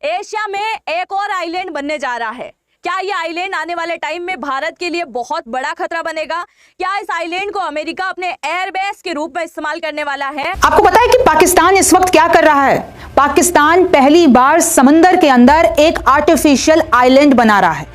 Asia में एक और आइलैंड बनने जा रहा है। क्या ये आइलैंड आने वाले टाइम में भारत के लिए बहुत बड़ा खतरा बनेगा? क्या इस आइलैंड को अमेरिका अपने एयरबेस के रूप में इस्तेमाल करने वाला है? आपको पता है कि पाकिस्तान इस वक्त क्या कर रहा है? पाकिस्तान पहली बार समंदर के अंदर एक आर्टिफिशियल आइलैंड बना रहा है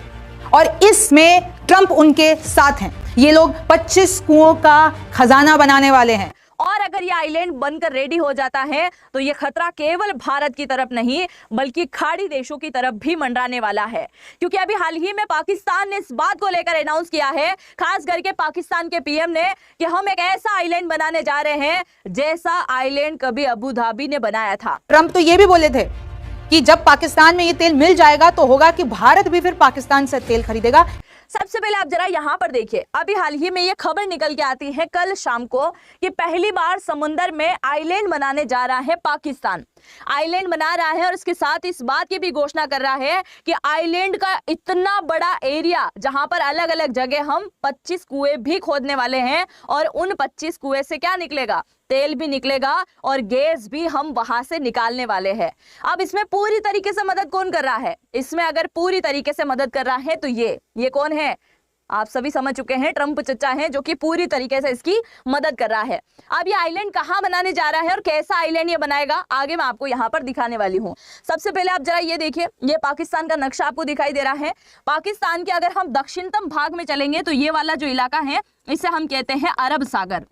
और इसमें ट्रंप उनके साथ हैं। ये लोग 25 कुओं का खजाना बनाने वाले हैं। और अगर ये आइलैंड बनकर रेडी हो जाता है तो ये खतरा केवल भारत की तरफ नहीं बल्कि खाड़ी देशों की तरफ भी मंडराने वाला है, क्योंकि अभी हाल ही में पाकिस्तान ने इस बात को लेकर अनाउंस किया है, खास करके पाकिस्तान के पीएम ने, कि हम एक ऐसा आइलैंड बनाने जा रहे हैं जैसा आइलैंड कभी अबू धाबी ने बनाया था। ट्रंप तो ये भी बोले थे कि जब पाकिस्तान में ये तेल मिल जाएगा तो होगा कि भारत भी फिर पाकिस्तान से तेल खरीदेगा। सबसे पहले आप जरा यहां पर देखिए, अभी हाल ही में ये खबर निकल के आती है कल शाम को कि पहली बार समुंदर में आइलैंड बनाने जा रहा है पाकिस्तान। आइलैंड बना रहा है और इसके साथ इस बात की भी घोषणा कर रहा है कि आइलैंड का इतना बड़ा एरिया जहां पर अलग अलग जगह हम 25 कुएं भी खोदने वाले हैं और उन 25 कुएं से क्या निकलेगा? तेल भी निकलेगा और गैस भी हम वहां से निकालने वाले हैं। अब इसमें पूरी तरीके से मदद कौन कर रहा है? इसमें अगर पूरी तरीके से मदद कर रहा है तो ये कौन है? आप सभी समझ चुके हैं, ट्रंप चचा हैं जो कि पूरी तरीके से इसकी मदद कर रहा है। अब ये आइलैंड कहां बनाने जा रहा है और कैसा आइलैंड ये बनाएगा, आगे मैं आपको यहां पर दिखाने वाली हूं। सबसे पहले आप जरा ये देखिए, ये पाकिस्तान का नक्शा आपको दिखाई दे रहा है। पाकिस्तान के अगर हम दक्षिणतम भाग में चलेंगे तो ये वाला जो इलाका है इसे हम कहते हैं अरब सागर,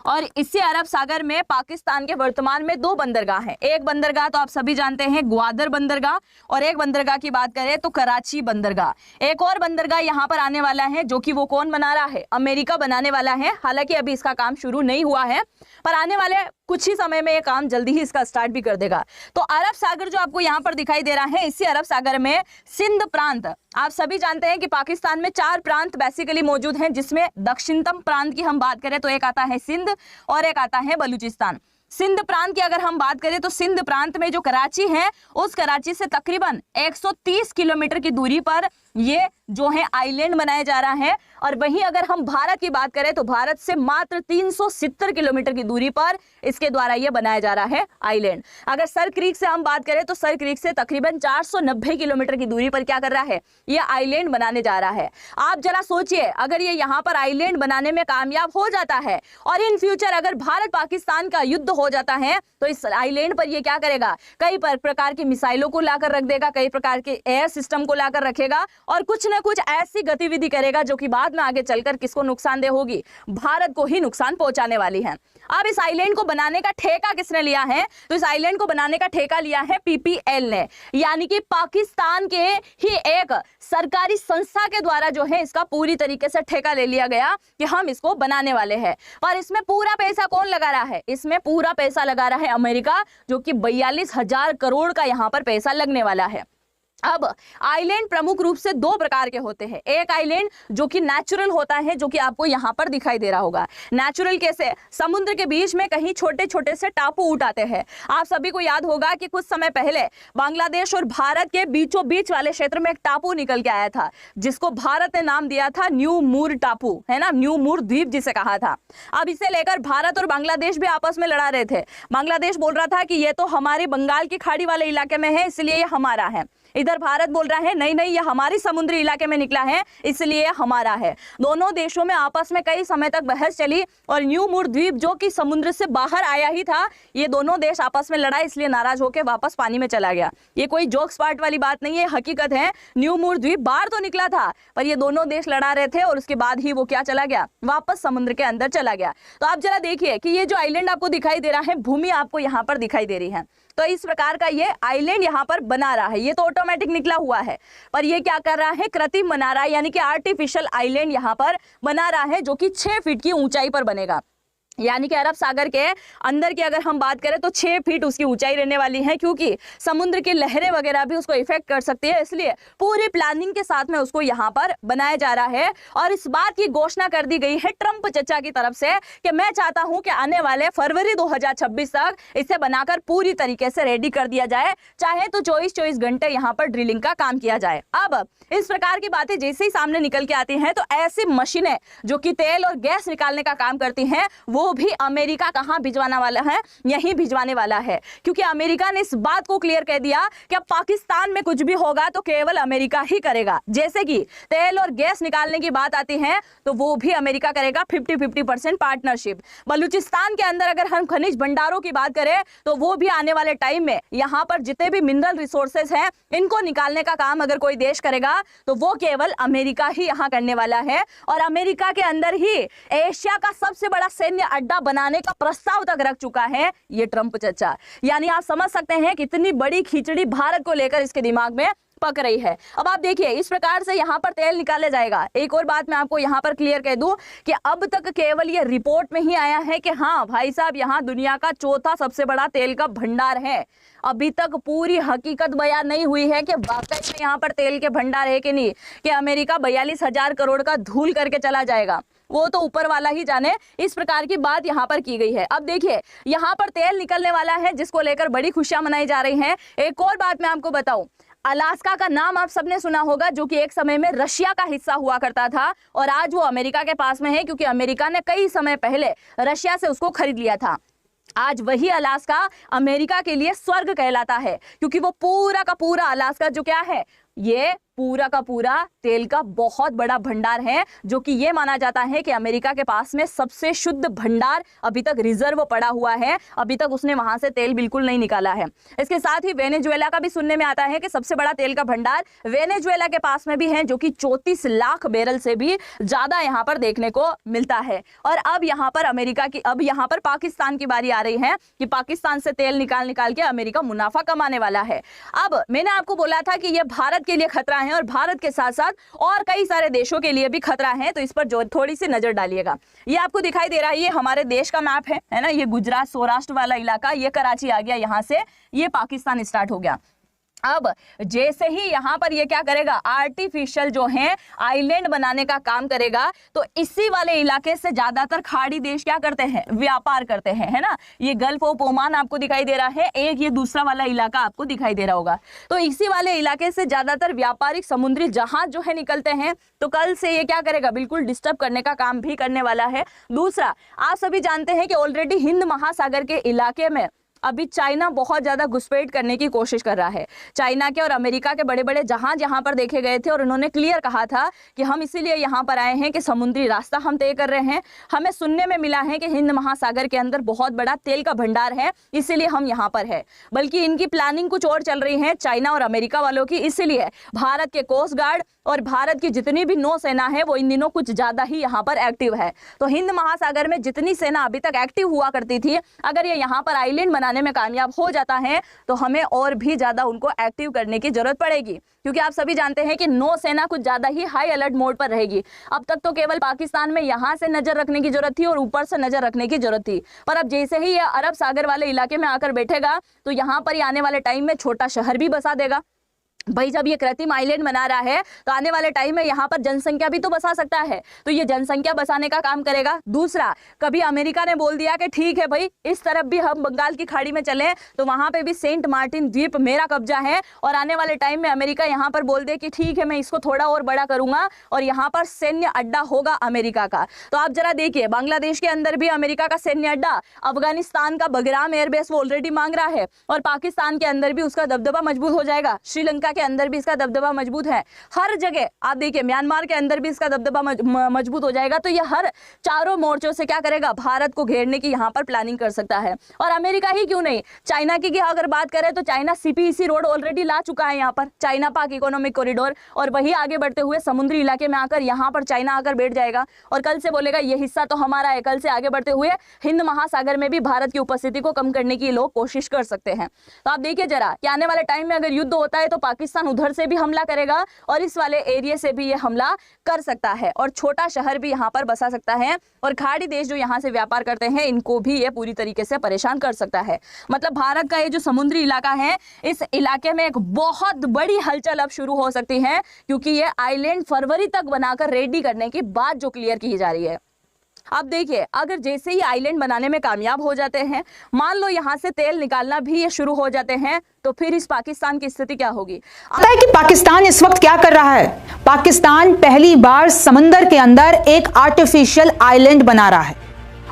और इसी अरब सागर में पाकिस्तान के वर्तमान में 2 बंदरगाह हैं। एक बंदरगाह तो आप सभी जानते हैं ग्वादर बंदरगाह, और एक बंदरगाह की बात करें तो कराची बंदरगाह। एक और बंदरगाह यहाँ पर आने वाला है जो कि वो कौन बना रहा है? अमेरिका बनाने वाला है। हालांकि अभी इसका काम शुरू नहीं हुआ है पर आने वाले कुछ ही समय में ये काम जल्दी ही इसका स्टार्ट भी कर देगा। तो अरब सागर जो आपको यहाँ पर दिखाई दे रहा है, इसी अरब सागर में सिंध प्रांत, आप सभी जानते हैं कि पाकिस्तान में 4 प्रांत बेसिकली मौजूद हैं, जिसमें दक्षिणतम प्रांत की हम बात करें तो एक आता है सिंध और एक आता है बलूचिस्तान। सिंध प्रांत की अगर हम बात करें तो सिंध प्रांत में जो कराची है, उस कराची से तकरीबन 130 किलोमीटर की दूरी पर ये जो है आइलैंड बनाया जा रहा है। और वहीं अगर हम भारत की बात करें तो भारत से मात्र 370 किलोमीटर की दूरी पर इसके द्वारा ये बनाया जा रहा है आइलैंड। अगर सर क्रीक से हम बात करें तो सर क्रीक से तकरीबन 490 किलोमीटर की दूरी पर क्या कर रहा है? ये आइलैंड बनाने जा रहा है। आप जरा सोचिए, अगर ये यहाँ पर आइलैंड बनाने में कामयाब हो जाता है और इन फ्यूचर अगर भारत पाकिस्तान का युद्ध हो जाता है तो इस आइलैंड पर ये क्या करेगा? कई प्रकार की मिसाइलों को लाकर रख देगा, कई प्रकार के एयर सिस्टम को लाकर रखेगा और कुछ ना कुछ ऐसी गतिविधि करेगा जो कि बाद में आगे चलकर किसको नुकसानदेह होगी? भारत को ही नुकसान पहुंचाने वाली है। अब इस आइलैंड को बनाने का ठेका किसने लिया है? तो इस आइलैंड को बनाने का ठेका लिया है पीपीएल ने, यानी कि पाकिस्तान के ही एक सरकारी संस्था के द्वारा जो है इसका पूरी तरीके से ठेका ले लिया गया कि हम इसको बनाने वाले हैं। पर इसमें पूरा पैसा कौन लगा रहा है? इसमें पूरा पैसा लगा रहा है अमेरिका, जो कि 42,000 करोड़ का यहां पर पैसा लगने वाला है। अब आइलैंड प्रमुख रूप से 2 प्रकार के होते हैं। एक आइलैंड जो कि नेचुरल होता है, जो कि आपको यहां पर दिखाई दे रहा होगा। नेचुरल कैसे? समुद्र के बीच में कहीं छोटे छोटे से टापू उठाते हैं। आप सभी को याद होगा कि कुछ समय पहले बांग्लादेश और भारत के बीचों बीच वाले क्षेत्र में एक टापू निकल के आया था, जिसको भारत ने नाम दिया था न्यू मूर टापू, है ना, न्यू मूर द्वीप जिसे कहा था। अब इसे लेकर भारत और बांग्लादेश भी आपस में लड़ा रहे थे। बांग्लादेश बोल रहा था कि ये तो हमारे बंगाल की खाड़ी वाले इलाके में है इसलिए ये हमारा है। इधर भारत बोल रहा है नहीं नहीं, ये हमारी समुद्री इलाके में निकला है इसलिए हमारा है। दोनों देशों में आपस में कई समय तक बहस चली और न्यू मूर द्वीप जो कि समुद्र से बाहर आया ही था, ये दोनों देश आपस में लड़ा, इसलिए नाराज होकर वापस पानी में चला गया। ये कोई जोक्स पार्ट वाली बात नहीं है, हकीकत है। न्यू मूर द्वीप बाहर तो निकला था पर ये दोनों देश लड़ा रहे थे और उसके बाद ही वो क्या चला गया? वापस समुद्र के अंदर चला गया। तो आप जरा देखिए कि ये जो आइलैंड आपको दिखाई दे रहा है, भूमि आपको यहाँ पर दिखाई दे रही है, तो इस प्रकार का ये आइलैंड यहाँ पर बना रहा है। ये तो ऑटोमेटिक निकला हुआ है, पर ये क्या कर रहा है? कृत्रिम बना रहा है, यानी कि आर्टिफिशियल आइलैंड यहाँ पर बना रहा है, जो कि 6 फीट की ऊंचाई पर बनेगा। यानी कि अरब सागर के अंदर की अगर हम बात करें तो 6 फीट उसकी ऊंचाई रहने वाली है, क्योंकि समुद्र की लहरें वगैरह भी उसको इफेक्ट कर सकती है, इसलिए पूरी प्लानिंग के साथ में उसको यहाँ पर बनाया जा रहा है। और इस बात की घोषणा कर दी गई है ट्रंप चचा की तरफ से कि मैं चाहता हूं कि आने वाले फरवरी 2026 तक इसे बनाकर पूरी तरीके से रेडी कर दिया जाए, चाहे तो 24 घंटे यहाँ पर ड्रिलिंग का काम किया जाए। अब इस प्रकार की बातें जैसे ही सामने निकल के आती हैं तो ऐसी मशीनें जो कि तेल और गैस निकालने का काम करती हैं वो वो भी अमेरिका कहां भिजवाने वाला है, यहीं भिजवाने वाला है, क्योंकि अमेरिका ने इस बात को क्लियर कह दिया कि अब पाकिस्तान में कुछ भी होगा तो केवल अमेरिका ही करेगा। जैसे कि तेल और गैस निकालने की बात आती है तो वो भी अमेरिका करेगा 50-50% पार्टनरशिप। बलूचिस्तान के अंदर अगर हम खनिज भंडारों की बात करें तो वो भी आने वाले टाइम में यहाँ पर जितने भी मिनरल रिसोर्सेज हैं इनको निकालने का काम अगर कोई देश करेगा तो वो केवल अमेरिका ही यहाँ करने वाला है। और अमेरिका के अंदर ही एशिया का सबसे बड़ा सैन्य अड्डा बनाने का प्रस्ताव तक रख चुका है ये ट्रंप चचा। यानी आप समझ सकते हैं कितनी बड़ी खिचड़ी भारत को लेकर इसके दिमाग में पक रही है। अब आप देखिए इस प्रकार से यहाँ पर तेल निकाले जाएगा। एक और बात मैं आपको यहाँ पर क्लियर कह दूं कि अब तक केवल ये रिपोर्ट में ही आया है कि हाँ भाई साहब यहाँ दुनिया का चौथा सबसे बड़ा तेल का भंडार है। अभी तक पूरी हकीकत बयान नहीं हुई है कि वाकई में यहाँ पर तेल के भंडार है कि नहीं, कि अमेरिका 42,000 करोड़ का धूल करके चला जाएगा, वो तो ऊपर वाला ही जाने। इस प्रकार की बात यहाँ पर की गई है। अब देखिए यहाँ पर तेल निकलने वाला है जिसको लेकर बड़ी खुशियां मनाई जा रही हैं। एक और बात मैं आपको बताऊं, अलास्का का नाम आप सबने सुना होगा, जो कि एक समय में रशिया का हिस्सा हुआ करता था और आज वो अमेरिका के पास में है, क्योंकि अमेरिका ने कई समय पहले रशिया से उसको खरीद लिया था। आज वही अलास्का अमेरिका के लिए स्वर्ग कहलाता है, क्योंकि वो पूरा का पूरा अलास्का जो क्या है, ये पूरा का पूरा तेल का बहुत बड़ा भंडार है, जो कि ये माना जाता है कि अमेरिका के पास में सबसे शुद्ध भंडार अभी तक रिजर्व पड़ा हुआ है। अभी तक उसने वहां से तेल बिल्कुल नहीं निकाला है। इसके साथ ही वेनेजुएला का भी सुनने में आता है कि सबसे बड़ा तेल का भंडार वेनेजुएला के पास में भी है, जो कि 34 लाख बैरल से भी ज्यादा यहाँ पर देखने को मिलता है। और अब यहाँ पर अब यहाँ पर पाकिस्तान की बारी आ रही है कि पाकिस्तान से तेल निकाल के अमेरिका मुनाफा कमाने वाला है। अब मैंने आपको बोला था कि यह भारत के लिए खतरा है और भारत के साथ साथ और कई सारे देशों के लिए भी खतरा है, तो इस पर जो थोड़ी सी नजर डालिएगा। ये आपको दिखाई दे रहा है, ये हमारे देश का मैप है ना, ये गुजरात सौराष्ट्र वाला इलाका, ये कराची आ गया, यहां से ये पाकिस्तान स्टार्ट हो गया। अब जैसे ही यहाँ पर ये क्या करेगा, आर्टिफिशियल जो है आइलैंड बनाने का काम करेगा, तो इसी वाले इलाके से ज्यादातर खाड़ी देश क्या करते हैं, व्यापार करते हैं, है ना। ये गल्फ ऑफ ओमान आपको दिखाई दे रहा है, एक ये दूसरा वाला इलाका आपको दिखाई दे रहा होगा। तो इसी वाले इलाके से ज्यादातर व्यापारिक समुद्री जहाज जो है निकलते हैं, तो कल से ये क्या करेगा, बिल्कुल डिस्टर्ब करने का काम भी करने वाला है। दूसरा, आप सभी जानते हैं कि ऑलरेडी हिंद महासागर के इलाके में अभी चाइना बहुत ज्यादा घुसपैठ करने की कोशिश कर रहा है। चाइना के और अमेरिका के बड़े बड़े जहाज यहाँ पर देखे गए थे और उन्होंने क्लियर कहा था कि हम इसीलिए यहाँ पर आए हैं कि समुद्री रास्ता हम तय कर रहे हैं। हमें सुनने में मिला है कि हिंद महासागर के अंदर बहुत बड़ा तेल का भंडार है, इसीलिए हम यहाँ पर है। बल्कि इनकी प्लानिंग कुछ और चल रही है चाइना और अमेरिका वालों की, इसीलिए भारत के कोस्ट गार्ड और भारत की जितनी भी नौसेना है वो इन दिनों कुछ ज्यादा ही यहाँ पर एक्टिव है। तो हिंद महासागर में जितनी सेना अभी तक एक्टिव हुआ करती थी, अगर ये यहाँ पर आइलैंड बनाने में कामयाब हो जाता है तो हमें और भी ज्यादा उनको एक्टिव करने की जरूरत पड़ेगी, क्योंकि आप सभी जानते हैं कि नौसेना कुछ ज्यादा ही हाई अलर्ट मोड पर रहेगी। अब तक तो केवल पाकिस्तान में यहाँ से नजर रखने की जरूरत थी और ऊपर से नजर रखने की जरूरत थी, पर अब जैसे ही ये अरब सागर वाले इलाके में आकर बैठेगा तो यहाँ पर आने वाले टाइम में छोटा शहर भी बसा देगा। भाई जब ये कृत्रिम आइलैंड बना रहा है तो आने वाले टाइम में यहाँ पर जनसंख्या भी तो बसा सकता है, तो ये जनसंख्या बसाने का काम करेगा। दूसरा, कभी अमेरिका ने बोल दिया कि ठीक है भाई इस तरफ भी हम बंगाल की खाड़ी में चले तो वहां पे भी सेंट मार्टिन द्वीप मेरा कब्जा है, और आने वाले टाइम में अमेरिका यहाँ पर बोल दे कि ठीक है मैं इसको थोड़ा और बड़ा करूंगा और यहाँ पर सैन्य अड्डा होगा अमेरिका का। तो आप जरा देखिए, बांग्लादेश के अंदर भी अमेरिका का सैन्य अड्डा, अफगानिस्तान का बगराम एयरबेस वो ऑलरेडी मांग रहा है, और पाकिस्तान के अंदर भी उसका दबदबा मजबूत हो जाएगा। श्रीलंका के अंदर भी इसका दबदबा मजबूत है। हर जगह आप देखिए, म्यांमार के अंदर भी इसका दबदबा मजबूत हो जाएगा। तो ये हर चारों मोर्चों से क्या करेगा, भारत को घेरने की यहाँ पर प्लानिंग कर सकता है। और अमेरिका ही क्यों नहीं, चाइना की अगर बात करें तो चाइना सीपीईसी रोड ऑलरेडी ला चुका है यहाँ पर, चाइना पाक इकोनॉमिक कॉरिडोर, और वही आगे बढ़ते हुए समुद्री इलाके में आकर यहाँ पर चाइना आकर बैठ जाएगा और कल से बोलेगा ये हिस्सा तो हमारा है। कल से आगे बढ़ते हुए हिंद महासागर में भी भारत की उपस्थिति को कम करने की लोग कोशिश कर सकते हैं। तो आप देखिए जरा कि आने वाले टाइम में अगर युद्ध होता है तो पाकिस्तान उधर से भी हमला करेगा और इस वाले एरिया से भी ये हमला कर सकता है, और छोटा शहर भी यहाँ पर बसा सकता है, और खाड़ी देश जो यहाँ से व्यापार करते हैं इनको भी ये पूरी तरीके से परेशान कर सकता है। मतलब भारत का ये जो समुद्री इलाका है, इस इलाके में एक बहुत बड़ी हलचल अब शुरू हो सकती है, क्योंकि ये आइलैंड फरवरी तक बनाकर रेडी करने की बात जो क्लियर की जा रही है। अब देखिए, अगर जैसे ही आइलैंड बनाने में कामयाब हो जाते हैं, मान लो यहाँ से तेल निकालना भी ये शुरू हो जाते हैं, तो फिर इस पाकिस्तान की स्थिति क्या होगी। पता है कि पाकिस्तान इस वक्त क्या कर रहा है? पाकिस्तान पहली बार समंदर के अंदर एक आर्टिफिशियल आइलैंड बना रहा है,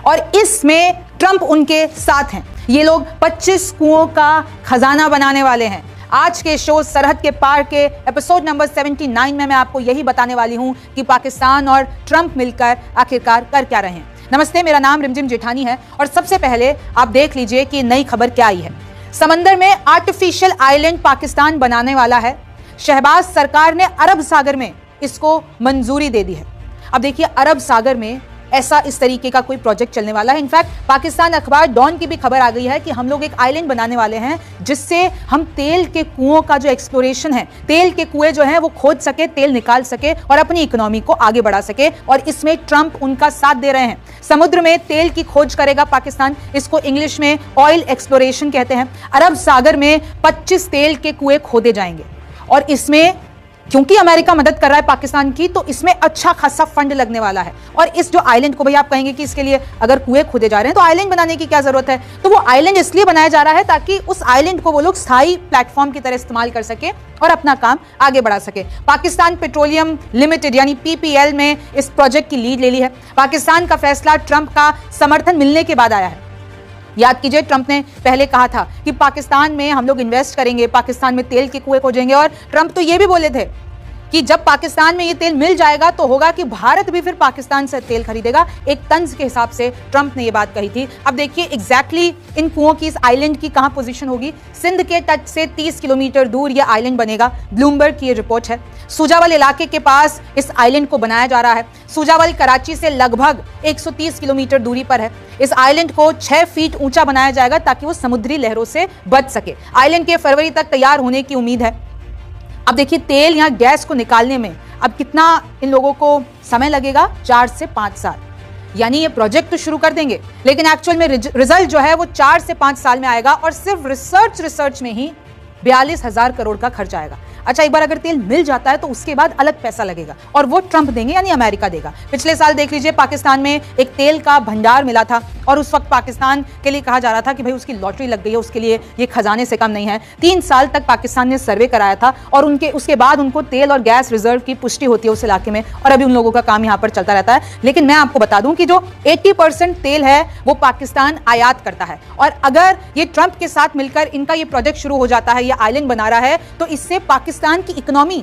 और इसमें ट्रंप उनके साथ हैं। ये लोग 25 कुओं का खजाना बनाने वाले हैं। आज के शो सरहद के पार के एपिसोड नंबर 79 में मैं आपको यही बताने वाली हूं कि पाकिस्तान और ट्रंप मिलकर आखिरकार कर क्या रहे हैं। नमस्ते, मेरा नाम रिमझिम जेठानी है और सबसे पहले आप देख लीजिए कि नई खबर क्या आई है। समंदर में आर्टिफिशियल आइलैंड पाकिस्तान बनाने वाला है। शहबाज सरकार ने अरब सागर में इसको मंजूरी दे दी है। अब देखिए, अरब सागर में ऐसा इस तरीके का कोई प्रोजेक्ट चलने वाला है। इनफैक्ट पाकिस्तान अखबार डॉन की भी खबर आ गई है कि हम लोग एक आइलैंड बनाने वाले हैं जिससे हम तेल के कुओं का जो एक्सप्लोरेशन है, तेल के कुएं जो हैं वो खोद सके, तेल निकाल सके और अपनी इकोनॉमी को आगे बढ़ा सके। और इसमें ट्रंप उनका साथ दे रहे हैं। समुद्र में तेल की खोज करेगा पाकिस्तान, इसको इंग्लिश में ऑयल एक्सप्लोरेशन कहते हैं। अरब सागर में 25 तेल के कुएं खोदे जाएंगे और इसमें क्योंकि अमेरिका मदद कर रहा है पाकिस्तान की, तो इसमें अच्छा खासा फंड लगने वाला है। और इस जो आइलैंड को, भाई आप कहेंगे कि इसके लिए अगर कुएं खोदे जा रहे हैं तो आइलैंड बनाने की क्या जरूरत है, तो वो आइलैंड इसलिए बनाया जा रहा है ताकि उस आइलैंड को वो लोग स्थायी प्लेटफॉर्म की तरह इस्तेमाल कर सके और अपना काम आगे बढ़ा सके। पाकिस्तान पेट्रोलियम लिमिटेड यानी PPL में इस प्रोजेक्ट की लीड ले ली है। पाकिस्तान का फैसला ट्रंप का समर्थन मिलने के बाद आया है। याद कीजिए, ट्रंप ने पहले कहा था कि पाकिस्तान में हम लोग इन्वेस्ट करेंगे, पाकिस्तान में तेल के कुएं खोजेंगे। और ट्रंप तो ये भी बोले थे कि जब पाकिस्तान में ये तेल मिल जाएगा तो होगा कि भारत भी फिर पाकिस्तान से तेल खरीदेगा। एक तंज के हिसाब से ट्रंप ने ये बात कही थी। अब देखिए एग्जैक्टली इन कुओं की, इस आइलैंड की कहां पोजीशन होगी। सिंध के तट से 30 किलोमीटर दूर ये आइलैंड बनेगा। ब्लूमबर्ग की ये रिपोर्ट है। सुजावल इलाके के पास इस आइलैंड को बनाया जा रहा है। सुजावल कराची से लगभग 130 किलोमीटर दूरी पर है। इस आइलैंड को 6 फीट ऊंचा बनाया जाएगा ताकि वो समुद्री लहरों से बच सके। आइलैंड के फरवरी तक तैयार होने की उम्मीद है। अब देखिए, तेल या गैस को निकालने में अब कितना इन लोगों को समय लगेगा, 4 से 5 साल। यानी ये प्रोजेक्ट तो शुरू कर देंगे लेकिन एक्चुअल में रिजल्ट जो है वो 4 से 5 साल में आएगा। और सिर्फ रिसर्च में ही 42,000 करोड़ का खर्च आएगा। अच्छा, एक बार अगर तेल मिल जाता है तो उसके बाद अलग पैसा लगेगा और वो ट्रंप देंगे यानी अमेरिका देगा। पिछले साल देख लीजिए, पाकिस्तान में एक तेल का भंडार मिला था और उस वक्त पाकिस्तान के लिए कहा जा रहा था कि भाई उसकी लॉटरी लग गई है, उसके लिए ये खजाने से कम नहीं है। 3 साल तक पाकिस्तान ने सर्वे कराया था और उसके बाद उनको तेल और गैस रिजर्व की पुष्टि होती है उस इलाके में। और अभी उन लोगों का काम यहाँ पर चलता रहता है। लेकिन मैं आपको बता दूं कि जो 80% तेल है वो पाकिस्तान आयात करता है। और अगर ये ट्रंप के साथ मिलकर इनका ये प्रोजेक्ट शुरू हो जाता है, ये आइलैंड बना रहा है, तो इससे पाकिस्तान की इकोनॉमी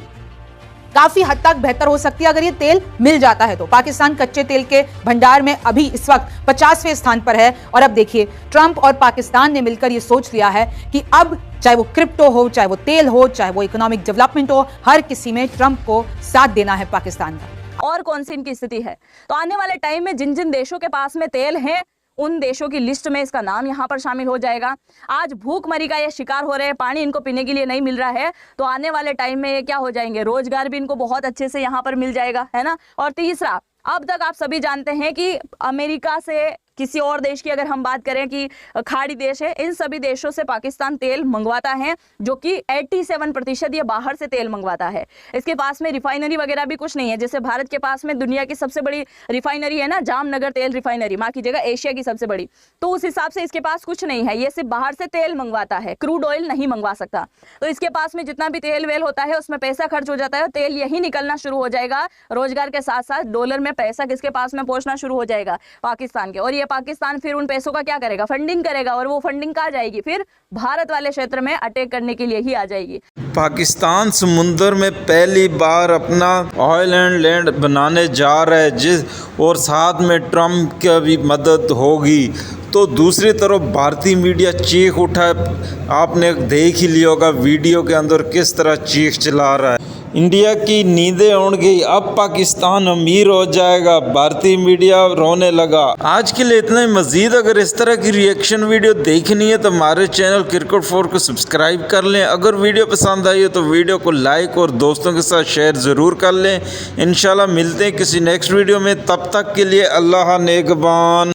काफी हद तक बेहतर हो सकती है अगर ये तेल मिल जाता है तो। पाकिस्तान कच्चे तेल के भंडार में अभी इस वक्त 50वें स्थान पर है। और अब देखिए, ट्रंप और पाकिस्तान ने मिलकर ये सोच लिया है कि अब चाहे वो क्रिप्टो हो, चाहे वो तेल हो, चाहे वो इकोनॉमिक डेवलपमेंट हो, हर किसी में ट्रंप को साथ देना है पाकिस्तान का। और कौन सी इनकी स्थिति है, तो आने वाले टाइम में जिन जिन देशों के पास में तेल है उन देशों की लिस्ट में इसका नाम यहाँ पर शामिल हो जाएगा। आज भूखमरी का ये शिकार हो रहे हैं, पानी इनको पीने के लिए नहीं मिल रहा है, तो आने वाले टाइम में ये क्या हो जाएंगे, रोजगार भी इनको बहुत अच्छे से यहाँ पर मिल जाएगा, है ना। और तीसरा, अब तक आप सभी जानते हैं कि अमेरिका से किसी और देश की अगर हम बात करें कि खाड़ी देश है, इन सभी देशों से पाकिस्तान तेल मंगवाता है, जो कि 87% ये बाहर से तेल मंगवाता है। इसके पास में रिफाइनरी वगैरह भी कुछ नहीं है। जैसे भारत के पास में दुनिया की सबसे बड़ी रिफाइनरी है ना, जामनगर तेल रिफाइनरी, माफ कीजिएगा एशिया की सबसे बड़ी, तो उस हिसाब से इसके पास कुछ नहीं है। ये सिर्फ बाहर से तेल मंगवाता है, क्रूड ऑयल नहीं मंगवा सकता। तो इसके पास में जितना भी तेल वेल होता है उसमें पैसा खर्च हो जाता है, तेल यही निकलना शुरू हो जाएगा। रोजगार के साथ साथ डॉलर में पैसा किसके पास में पहुंचना शुरू हो जाएगा, पाकिस्तान के। और ये पाकिस्तान फिर उन पैसों का क्या करेगा, फंडिंग करेगा। और वो फंडिंग कहाँ जाएगी, फिर भारत वाले क्षेत्र में अटैक करने के लिए ही आ जाएगी। पाकिस्तान समुंदर में पहली बार अपना ऑयल एंड लैंड बनाने जा रहा है, और साथ में ट्रंप की भी मदद होगी। तो दूसरी तरफ भारतीय मीडिया चीख उठा है। आपने देख ही लिया होगा वीडियो के अंदर किस तरह चीख चला रहा है। इंडिया की नींदें उड़ गई, अब पाकिस्तान अमीर हो जाएगा, भारतीय मीडिया रोने लगा। आज के लिए इतना ही। मज़ीद अगर इस तरह की रिएक्शन वीडियो देखनी है तो हमारे चैनल क्रिकेट 4 को सब्सक्राइब कर लें। अगर वीडियो पसंद आई हो तो वीडियो को लाइक और दोस्तों के साथ शेयर ज़रूर कर लें। इंशाल्लाह मिलते हैं किसी नेक्स्ट वीडियो में, तब तक के लिए अल्लाह नेगबान।